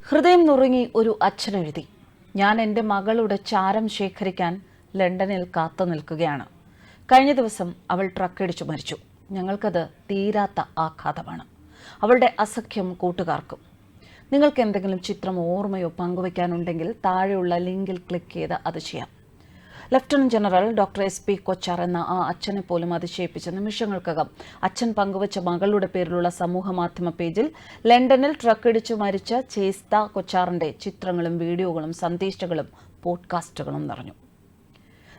ഹൃദയം നുറുങ്ങി ഒരു അച്ഛനെഴുതി. ഞാൻ എൻ്റെ മകളുടെ ചാരം ശേഖരിക്കാൻ ലണ്ടനിൽ കാത്തു നിൽക്കുകയാണ്. കഴിഞ്ഞ ദിവസം അവൾ ട്രക്കടിച്ചു മരിച്ചു. ഞങ്ങൾക്കത് തീരാത്ത ആഘാതമാണ്. അവളുടെ അസഖ്യം കൂട്ടുകാർക്കും. നിങ്ങൾക്ക് എന്തെങ്കിലും ചിത്രമോ ഓർമ്മയോ പങ്കുവയ്ക്കാനുണ്ടെങ്കിൽ താഴെയുള്ള ലിങ്കിൽ ക്ലിക്ക് ചെയ്ത് അത് ചെയ്യാം. Lieutenant general doctor SP Kochhar എന്ന ആ അച്ഛനെ പോലും അതിശയിപ്പിച്ച നിമിഷങ്ങൾക്കകം അച്ഛൻ പങ്കുവച്ച മകളുടെ പേരിലുള്ള സമൂഹ മാധ്യമ പേജിൽ ലണ്ടനിൽ ട്രക്കടിച്ചു മരിച്ച ചേസ്ത കൊച്ചാറിന്റെ ചിത്രങ്ങളും വീഡിയോകളും സന്ദേശങ്ങളും പോഡ്കാസ്റ്റുകളും നിറഞ്ഞു.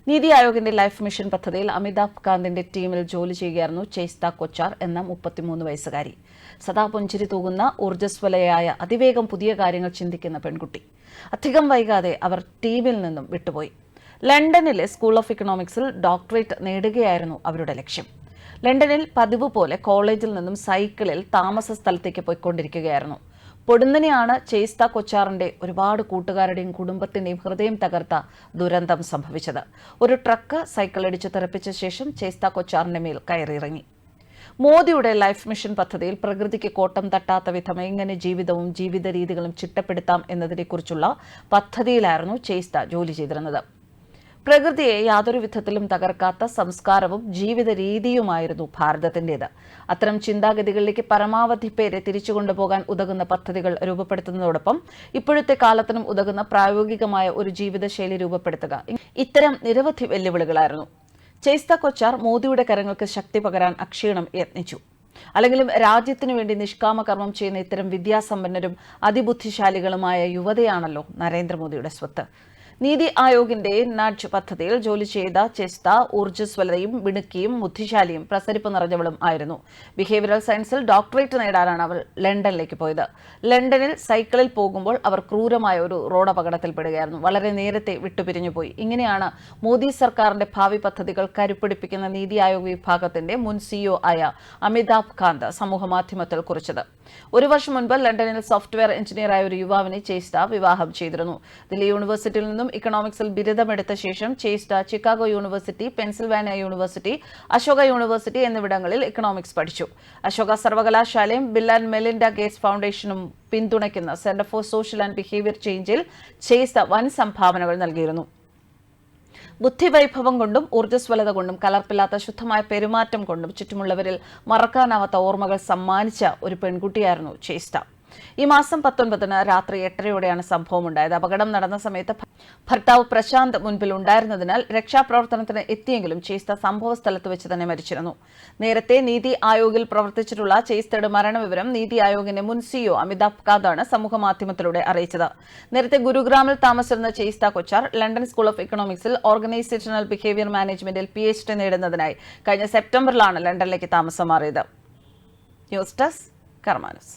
നീതി ആയോഗിന്റെ ലൈഫ് മിഷൻ പദ്ധതിയിൽ അമിതാഭ് കാന്തിന്റെ ടീമിൽ ജോലി ചെയ്യുകയായിരുന്നു ചേസ്ത കൊച്ചാർ എന്ന 33 വയസ്സുകാരി. സദാ പുഞ്ചിരി തൂകുന്ന ഊർജ്ജസ്വലയായ അതിവേഗം പുതിയ കാര്യങ്ങൾ ചിന്തിക്കുന്ന പെൺകുട്ടി. അധികം വൈകാതെ അവർ ടീമിൽ നിന്നും വിട്ടുപോയി. ലണ്ടനിലെ സ്കൂൾ ഓഫ് ഇക്കണോമിക്സിൽ ഡോക്ടറേറ്റ് നേടുകയായിരുന്നു അവരുടെ ലക്ഷ്യം. ലണ്ടനിൽ പതിവ് പോലെ കോളേജിൽ നിന്നും സൈക്കിളിൽ താമസ സ്ഥലത്തേക്ക് പോയിക്കൊണ്ടിരിക്കുകയായിരുന്നു. പൊടുന്നനെയാണ് ചേസ്ത കൊച്ചാറിന്റെ ഒരുപാട് കൂട്ടുകാരുടെയും കുടുംബത്തിന്റെയും ഹൃദയം തകർത്ത ദുരന്തം സംഭവിച്ചത്. ഒരു ട്രക്ക് സൈക്കിളടിച്ച് തെറിപ്പിച്ച ശേഷം ചേസ്ത കൊച്ചാറിന്റെ മേൽ കയറിയിറങ്ങി. മോദിയുടെ ലൈഫ് മിഷൻ പദ്ധതിയിൽ പ്രകൃതിക്ക് കോട്ടം തട്ടാത്ത വിധം എങ്ങനെ ജീവിതവും ജീവിത രീതികളും ചിട്ടപ്പെടുത്താം എന്നതിനെക്കുറിച്ചുള്ള പദ്ധതിയിലായിരുന്നു ചേസ്ത ജോലി ചെയ്തിരുന്നത്. പ്രകൃതിയെ യാതൊരു വിധത്തിലും തകർക്കാത്ത സംസ്കാരവും ജീവിത രീതിയുമായിരുന്നു ഭാരതത്തിൻ്റേത്. അത്തരം ചിന്താഗതികളിലേക്ക് പരമാവധി പേരെ തിരിച്ചു കൊണ്ടുപോകാൻ ഉതകുന്ന പദ്ധതികൾ രൂപപ്പെടുത്തുന്നതോടൊപ്പം ഇപ്പോഴത്തെ കാലത്തിനും ഉതകുന്ന പ്രായോഗികമായ ഒരു ജീവിതശൈലി രൂപപ്പെടുത്തുക, ഇത്തരം നിരവധി വെല്ലുവിളികളായിരുന്നു. ചേസ്ത കൊച്ചാർ മോദിയുടെ കരങ്ങൾക്ക് ശക്തി പകരാൻ അക്ഷീണം യത്നിച്ചു. അല്ലെങ്കിലും രാജ്യത്തിനു വേണ്ടി നിഷ്കാമകർമ്മം ചെയ്യുന്ന ഇത്തരം വിദ്യാസമ്പന്നരും അതിബുദ്ധിശാലികളുമായ യുവതയാണല്ലോ നരേന്ദ്രമോദിയുടെ സ്വത്ത്. നീതി ആയോഗിന്റെ നഡ്ജ് പദ്ധതിയിൽ ജോലി ചെയ്ത ചേസ്ത ഊർജ്ജസ്വലതയും മിടുക്കിയും ബുദ്ധിശാലിയും പ്രസരിപ്പ് നിറഞ്ഞവളും ആയിരുന്നു. ബിഹേവിയറൽ സയൻസിൽ ഡോക്ടറേറ്റ് നേടാനാണ് അവൾ ലണ്ടനിലേക്ക് പോയത്. ലണ്ടനിൽ സൈക്കിളിൽ പോകുമ്പോൾ അവർ ക്രൂരമായ ഒരു റോഡ് അപകടത്തിൽപ്പെടുകയായിരുന്നു. വളരെ നേരത്തെ വിട്ടുപിരിഞ്ഞുപോയി. ഇങ്ങനെയാണ് മോദി സർക്കാരിന്റെ ഭാവി പദ്ധതികൾ കരുപ്പിടിപ്പിക്കുന്ന നീതി ആയോഗ് വിഭാഗത്തിന്റെ മുൻ CEO ആയ അമിതാഭ് കാന്ത് സമൂഹമാധ്യമത്തിൽ കുറിച്ചത്. ഒരു വർഷം മുൻപ് ലണ്ടനിൽ സോഫ്റ്റ്വെയർ എഞ്ചിനീയറായ ഒരു യുവാവിനെ ചേസ്ത വിവാഹം ചെയ്തിരുന്നു. ദില്ലി യൂണിവേഴ്സിറ്റിയിൽ നിന്നും ഇക്കണോമിക്സിൽ ബിരുദമെടുത്ത ശേഷം Chesta Chicago university, Pennsylvania university, Ashoka university എന്നിവിടങ്ങളിൽ ഇക്കണോമിക്സ് പഠിച്ചു. അശോക സർവകലാശാലയും ബിൽ ആൻഡ് മെലിൻഡ ഗേറ്റ്സ് ഫൗണ്ടേഷനും പിന്തുണയ്ക്കുന്ന centre for social and behaviour ചേഞ്ചിൽ ചേസ്ത വൻ സംഭാവനകൾ നൽകിയിരുന്നു. ബുദ്ധിവൈഭവം കൊണ്ടും ഊർജ്ജസ്വലത കൊണ്ടും കലർപ്പില്ലാത്ത ശുദ്ധമായ പെരുമാറ്റം കൊണ്ടും ചുറ്റുമുള്ളവരിൽ മറക്കാനാവാത്ത ഓർമ്മകൾ സമ്മാനിച്ച ഒരു പെൺകുട്ടിയായിരുന്നു ചേസ്ത. ഈ മാസം 19-ന് രാത്രി 8:30-യോടെയാണ് സംഭവം ഉണ്ടായത്. അപകടം നടന്ന സമയത്ത് ഭർത്താവ് പ്രശാന്ത് മുൻപിൽ ഉണ്ടായിരുന്നതിനാൽ രക്ഷാപ്രവർത്തനത്തിന് എത്തിയെങ്കിലും ചേസ്ത സംഭവ സ്ഥലത്ത് വെച്ച് തന്നെ മരിച്ചിരുന്നു. നേരത്തെ നീതി ആയോഗിൽ പ്രവർത്തിച്ചിട്ടുള്ള ചേസ്തയുടെ മരണവിവരം നീതി ആയോഗിന്റെ മുൻ CEO അമിതാഭ് കാന്താണ് സമൂഹമാധ്യമത്തിലൂടെ അറിയിച്ചത്. നേരത്തെ ഗുരുഗ്രാമിൽ താമസിച്ചിരുന്ന Chesta Kochhar London school of ഇക്കണോമിക്സിൽ ഓർഗനൈസേഷണൽ ബിഹേവിയർ മാനേജ്മെന്റിൽ PhD നേടുന്നതിനായി കഴിഞ്ഞ സെപ്റ്റംബറിലാണ് ലണ്ടനിലേക്ക് താമസം മാറിയത്. News desk കർമാനസ്.